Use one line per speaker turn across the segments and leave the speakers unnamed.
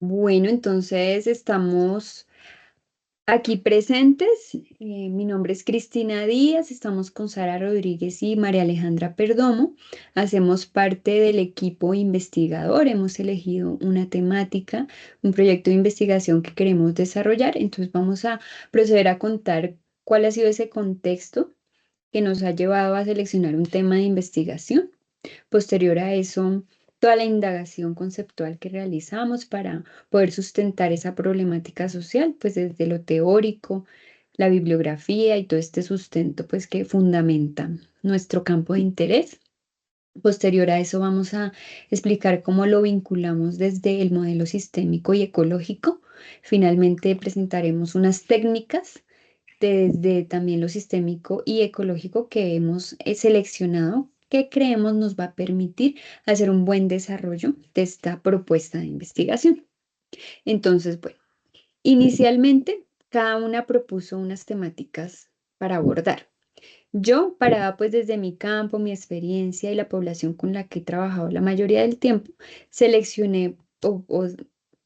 Bueno, entonces estamos aquí presentes. Mi nombre es Cristina Díaz, estamos con Sara Rodríguez y María Alejandra Perdomo. Hacemos parte del equipo investigador. Hemos elegido una temática, un proyecto de investigación que queremos desarrollar. Entonces vamos a proceder a contar cuál ha sido ese contexto que nos ha llevado a seleccionar un tema de investigación. Posterior a eso, toda la indagación conceptual que realizamos para poder sustentar esa problemática social, pues desde lo teórico, la bibliografía y todo este sustento, pues que fundamenta nuestro campo de interés. Posterior a eso vamos a explicar cómo lo vinculamos desde el modelo sistémico y ecológico. Finalmente presentaremos unas técnicas desde también lo sistémico y ecológico que hemos seleccionado que creemos nos va a permitir hacer un buen desarrollo de esta propuesta de investigación. Entonces, bueno, inicialmente cada una propuso unas temáticas para abordar. Yo, para pues desde mi campo, mi experiencia y la población con la que he trabajado la mayoría del tiempo, seleccioné o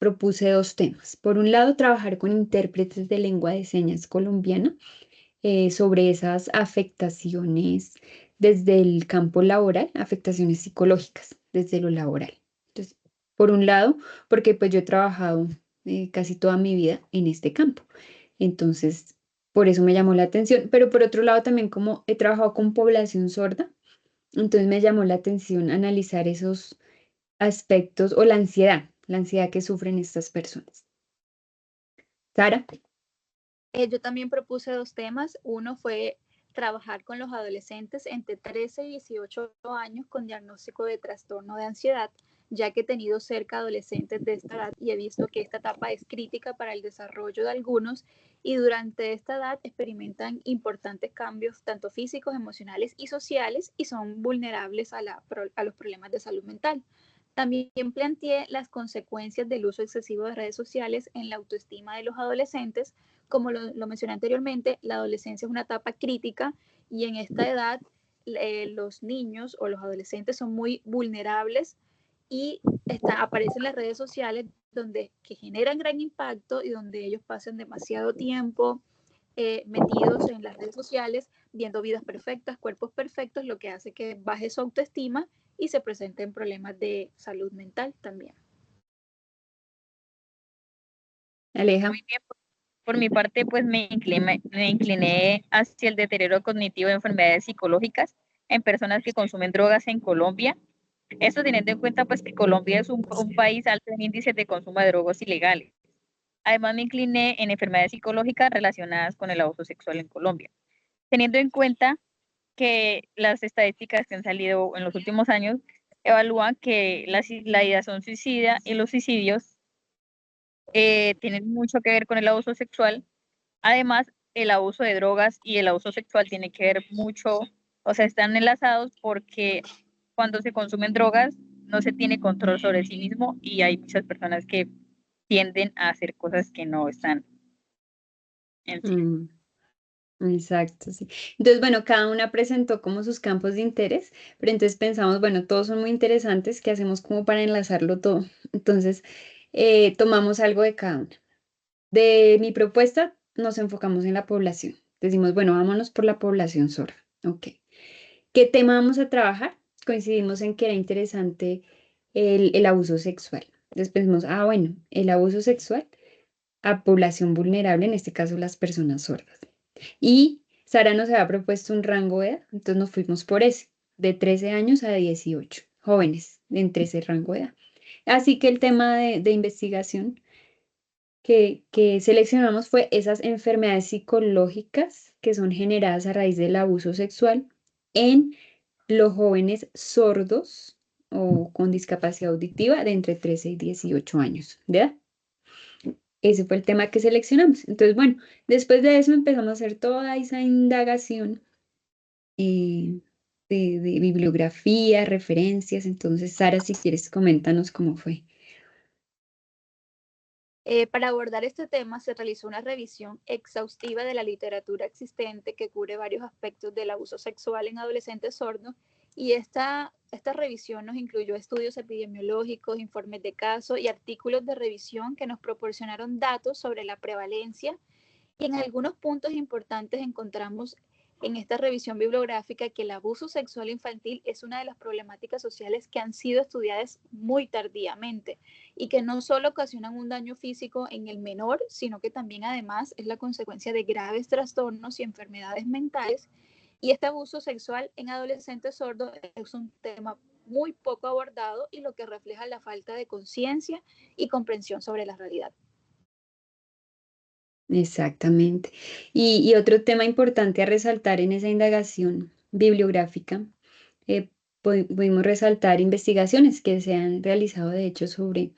propuse dos temas. Por un lado, trabajar con intérpretes de lengua de señas colombiana sobre esas afectaciones desde el campo laboral, afectaciones psicológicas desde lo laboral. Entonces, por un lado, porque pues yo he trabajado casi toda mi vida en este campo. Entonces, por eso me llamó la atención, pero por otro lado también como he trabajado con población sorda, entonces me llamó la atención analizar esos aspectos o la ansiedad que sufren estas personas. Sara.
Yo también propuse dos temas. Uno fue trabajar con los adolescentes entre 13 y 18 años con diagnóstico de trastorno de ansiedad, ya que he tenido cerca adolescentes de esta edad y he visto que esta etapa es crítica para el desarrollo de algunos y durante esta edad experimentan importantes cambios tanto físicos, emocionales y sociales y son vulnerables a los problemas de salud mental. También planteé las consecuencias del uso excesivo de redes sociales en la autoestima de los adolescentes. Como lo mencioné anteriormente, la adolescencia es una etapa crítica y en esta edad los niños o los adolescentes son muy vulnerables y aparecen las redes sociales que generan gran impacto y donde ellos pasan demasiado tiempo metidos en las redes sociales, viendo vidas perfectas, cuerpos perfectos, lo que hace que baje su autoestima y se presenten problemas de salud mental también.
Aleja.
Muy bien, por mi parte, pues me incliné hacia el deterioro cognitivo de enfermedades psicológicas en personas que consumen drogas en Colombia. Esto teniendo en cuenta pues que Colombia es un país alto en índices de consumo de drogas ilegales. Además me incliné en enfermedades psicológicas relacionadas con el abuso sexual en Colombia. Teniendo en cuenta que las estadísticas que han salido en los últimos años evalúan que la ideación suicida y los suicidios tienen mucho que ver con el abuso sexual. Además, el abuso de drogas y el abuso sexual tiene que ver mucho, o sea, están enlazados porque cuando se consumen drogas no se tiene control sobre sí mismo y hay muchas personas que tienden a hacer cosas que no están en sí.
Exacto, sí. Entonces, bueno, cada una presentó como sus campos de interés, pero entonces pensamos, bueno, todos son muy interesantes, ¿qué hacemos como para enlazarlo todo? Entonces, tomamos algo de cada una. De mi propuesta, nos enfocamos en la población. Decimos, bueno, vámonos por la población sorda. Ok. ¿Qué tema vamos a trabajar? Coincidimos en que era interesante el abuso sexual. Entonces pensamos, bueno, el abuso sexual a población vulnerable, en este caso las personas sordas. Y Sara nos había propuesto un rango de edad, entonces nos fuimos por ese, de 13 años a 18, jóvenes entre ese rango de edad. Así que el tema de investigación que seleccionamos fue esas enfermedades psicológicas que son generadas a raíz del abuso sexual en los jóvenes sordos o con discapacidad auditiva de entre 13 y 18 años, ¿verdad? Ese fue el tema que seleccionamos. Entonces, bueno, después de eso empezamos a hacer toda esa indagación eh, de bibliografía, referencias. Entonces, Sara, si quieres, coméntanos cómo fue.
Para abordar este tema se realizó una revisión exhaustiva de la literatura existente que cubre varios aspectos del abuso sexual en adolescentes sordos Y esta revisión nos incluyó estudios epidemiológicos, informes de caso y artículos de revisión que nos proporcionaron datos sobre la prevalencia. Y en algunos puntos importantes encontramos en esta revisión bibliográfica que el abuso sexual infantil es una de las problemáticas sociales que han sido estudiadas muy tardíamente y que no solo ocasionan un daño físico en el menor, sino que también además es la consecuencia de graves trastornos y enfermedades mentales. Y este abuso sexual en adolescentes sordos es un tema muy poco abordado y lo que refleja la falta de conciencia y comprensión sobre la realidad.
Exactamente. Y otro tema importante a resaltar en esa indagación bibliográfica, eh, pudimos resaltar investigaciones que se han realizado, de hecho, sobre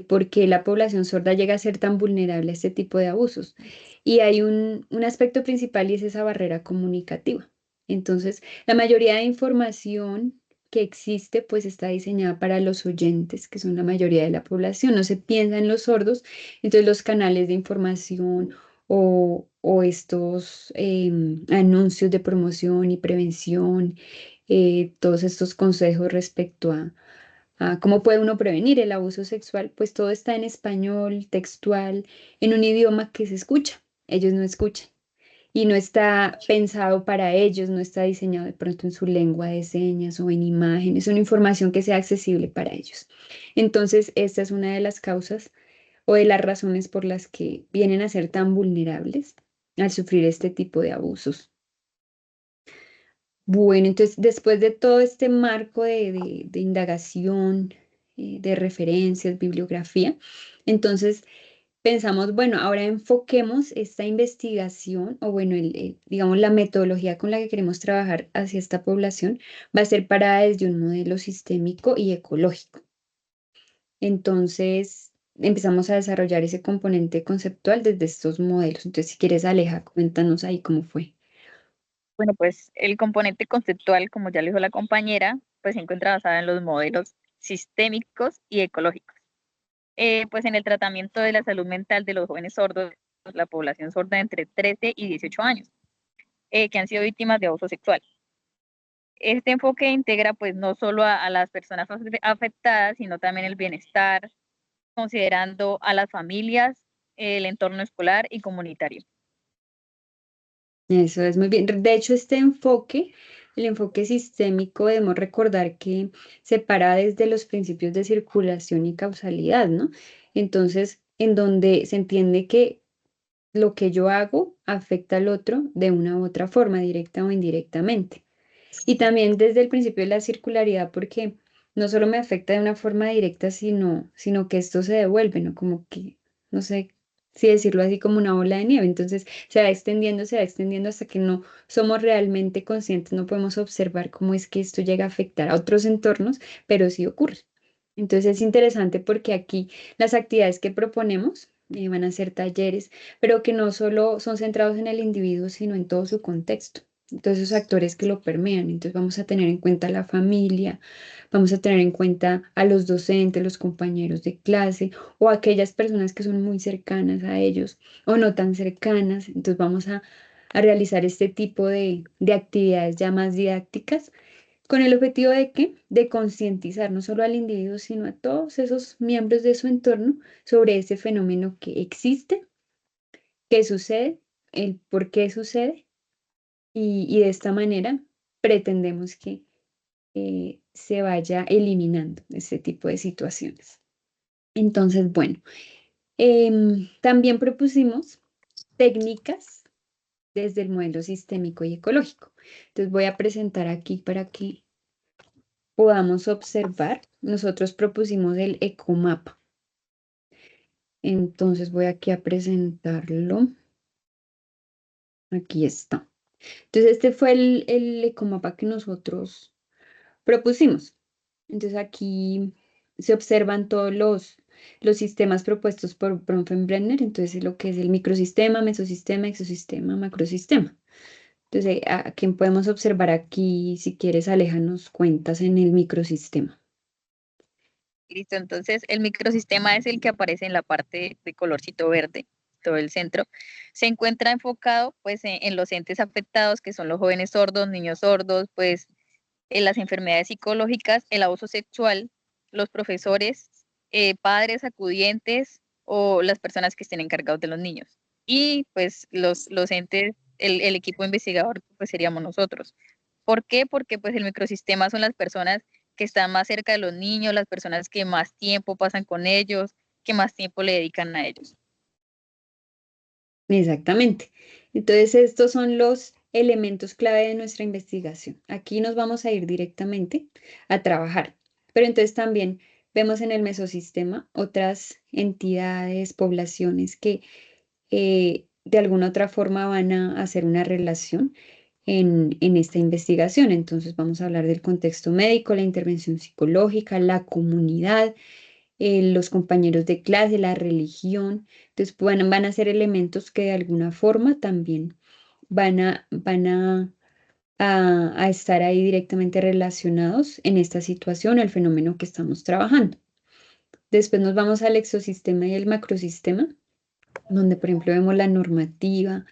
por qué la población sorda llega a ser tan vulnerable a este tipo de abusos. Y hay un aspecto principal y es esa barrera comunicativa. Entonces, la mayoría de información que existe, pues está diseñada para los oyentes, que son la mayoría de la población. No se piensa en los sordos, entonces los canales de información o estos anuncios de promoción y prevención, todos estos consejos respecto a cómo puede uno prevenir el abuso sexual, pues todo está en español, textual, en un idioma que se escucha. Ellos no escuchan y no está pensado para ellos, no está diseñado de pronto en su lengua de señas o en imágenes, es una información que sea accesible para ellos. Entonces, esta es una de las causas o de las razones por las que vienen a ser tan vulnerables al sufrir este tipo de abusos. Bueno, entonces después de todo este marco de indagación, de referencias, bibliografía, entonces pensamos, bueno, ahora enfoquemos esta investigación o bueno, digamos la metodología con la que queremos trabajar hacia esta población va a ser parada desde un modelo sistémico y ecológico. Entonces empezamos a desarrollar ese componente conceptual desde estos modelos. Entonces, si quieres, Aleja, cuéntanos ahí cómo fue.
Bueno, pues el componente conceptual, como ya lo dijo la compañera, pues se encuentra basada en los modelos sistémicos y ecológicos. Pues en el tratamiento de la salud mental de los jóvenes sordos, la población sorda entre 13 y 18 años, que han sido víctimas de abuso sexual. Este enfoque integra pues no solo a las personas afectadas, sino también el bienestar, considerando a las familias, el entorno escolar y comunitario.
Eso es muy bien. De hecho, este enfoque, el enfoque sistémico, debemos recordar que se para desde los principios de circulación y causalidad, ¿no? Entonces, en donde se entiende que lo que yo hago afecta al otro de una u otra forma, directa o indirectamente. Y también desde el principio de la circularidad, porque no solo me afecta de una forma directa, sino que esto se devuelve, ¿no? Como que, no sé si decirlo así, como una bola de nieve. Entonces se va extendiendo hasta que no somos realmente conscientes, no podemos observar cómo es que esto llega a afectar a otros entornos, pero sí ocurre. Entonces es interesante porque aquí las actividades que proponemos van a ser talleres, pero que no solo son centrados en el individuo, sino en todo su contexto, todos esos actores que lo permean. Entonces vamos a tener en cuenta a la familia, vamos a tener en cuenta a los docentes, los compañeros de clase o aquellas personas que son muy cercanas a ellos o no tan cercanas. Entonces vamos a realizar este tipo de actividades ya más didácticas con el objetivo de qué? De concientizar no solo al individuo, sino a todos esos miembros de su entorno sobre ese fenómeno que existe, qué sucede, el por qué sucede y de esta manera pretendemos que se vaya eliminando ese tipo de situaciones. Entonces, bueno, también propusimos técnicas desde el modelo sistémico y ecológico. Entonces voy a presentar aquí para que podamos observar. Nosotros propusimos el ecomapa. Entonces voy aquí a presentarlo. Aquí está. Entonces este fue el ecomapa que nosotros propusimos. Entonces aquí se observan todos los sistemas propuestos por Bronfenbrenner. Entonces lo que es el microsistema, mesosistema, exosistema, macrosistema. Entonces, ¿a quién podemos observar aquí? Si quieres, Aleja, nos cuentas en el microsistema.
Listo, entonces el microsistema es el que aparece en la parte de colorcito verde, todo el centro. Se encuentra enfocado pues en los entes afectados, que son los jóvenes sordos, niños sordos, pues las enfermedades psicológicas, el abuso sexual, los profesores, padres acudientes o las personas que estén encargados de los niños. Y pues los entes, el equipo investigador pues seríamos nosotros. ¿Por qué? Porque pues el microsistema son las personas que están más cerca de los niños, las personas que más tiempo pasan con ellos, que más tiempo le dedican a ellos.
Exactamente. Entonces, estos son los elementos clave de nuestra investigación. Aquí nos vamos a ir directamente a trabajar. Pero entonces también vemos en el mesosistema otras entidades, poblaciones que de alguna otra forma van a hacer una relación en esta investigación. Entonces vamos a hablar del contexto médico, la intervención psicológica, la comunidad, los compañeros de clase, la religión. Entonces van a ser elementos que de alguna forma también van a estar ahí directamente relacionados en esta situación, el fenómeno que estamos trabajando. Después nos vamos al exosistema y el macrosistema, donde por ejemplo vemos la normativa,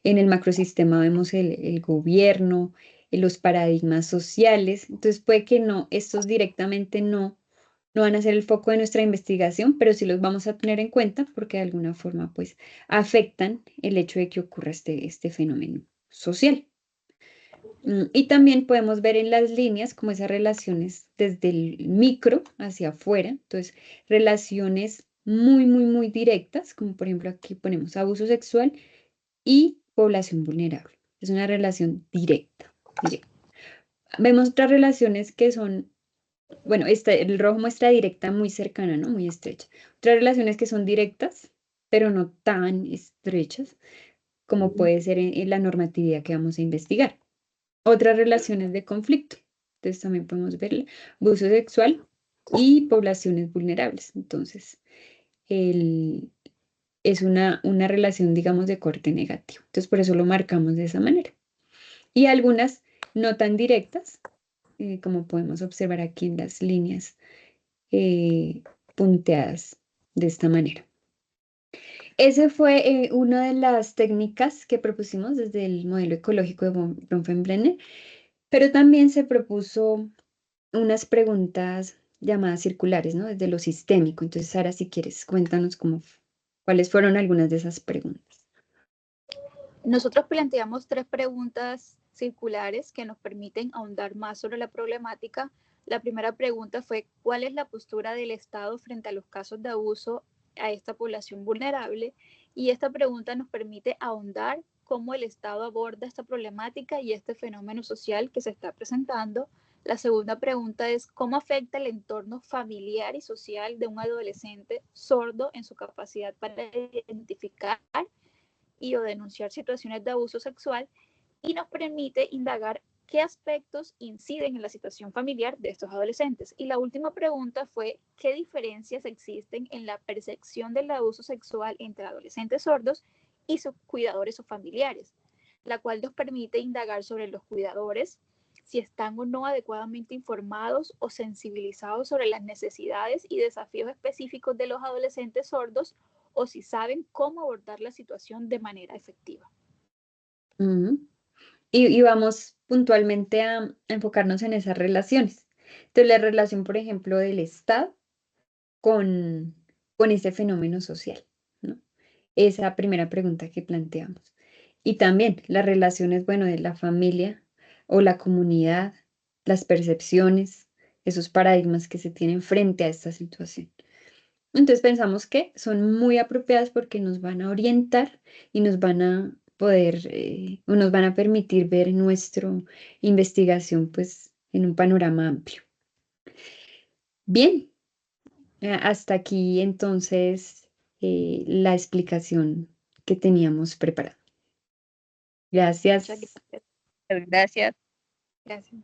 en el macrosistema vemos el gobierno, los paradigmas sociales. Entonces puede que no, estos directamente no van a ser el foco de nuestra investigación, pero sí los vamos a tener en cuenta porque de alguna forma pues afectan el hecho de que ocurra este fenómeno social. Y también podemos ver en las líneas como esas relaciones desde el micro hacia afuera, entonces relaciones muy, muy, muy directas, como por ejemplo aquí ponemos abuso sexual y población vulnerable. Es una relación directa, directa. Vemos otras relaciones que son, bueno, el rojo muestra directa muy cercana, ¿no? Muy estrecha. Otras relaciones que son directas, pero no tan estrechas, como puede ser en la normatividad que vamos a investigar. Otras relaciones de conflicto. Entonces también podemos ver abuso sexual y poblaciones vulnerables. Entonces, es una relación, digamos, de corte negativo. Entonces, por eso lo marcamos de esa manera. Y algunas no tan directas, como podemos observar aquí en las líneas punteadas de esta manera. Esa fue una de las técnicas que propusimos desde el modelo ecológico de Bronfenbrenner, pero también se propuso unas preguntas llamadas circulares, ¿no? Desde lo sistémico. Entonces, Sara, si quieres, cuéntanos cuáles fueron algunas de esas preguntas.
Nosotros planteamos 3 preguntas circulares que nos permiten ahondar más sobre la problemática. La primera pregunta fue, ¿cuál es la postura del Estado frente a los casos de abuso a esta población vulnerable? Y esta pregunta nos permite ahondar cómo el Estado aborda esta problemática y este fenómeno social que se está presentando. La segunda pregunta es, ¿cómo afecta el entorno familiar y social de un adolescente sordo en su capacidad para identificar y o denunciar situaciones de abuso sexual? Y nos permite indagar qué aspectos inciden en la situación familiar de estos adolescentes. Y la última pregunta fue, ¿qué diferencias existen en la percepción del abuso sexual entre adolescentes sordos y sus cuidadores o familiares? La cual nos permite indagar sobre los cuidadores, si están o no adecuadamente informados o sensibilizados sobre las necesidades y desafíos específicos de los adolescentes sordos o si saben cómo abordar la situación de manera efectiva.
Y vamos puntualmente a enfocarnos en esas relaciones. Entonces, la relación, por ejemplo, del Estado con, con ese fenómeno social, ¿no? Esa primera pregunta que planteamos. Y también las relaciones, bueno, de la familia o la comunidad, las percepciones, esos paradigmas que se tienen frente a esta situación. Entonces pensamos que son muy apropiadas porque nos van a orientar y nos van a poder o nos van a permitir ver nuestra investigación pues en un panorama amplio. Bien, hasta aquí entonces la explicación que teníamos preparada.
Muchas
Gracias.
gracias.
Gracias.
Gracias.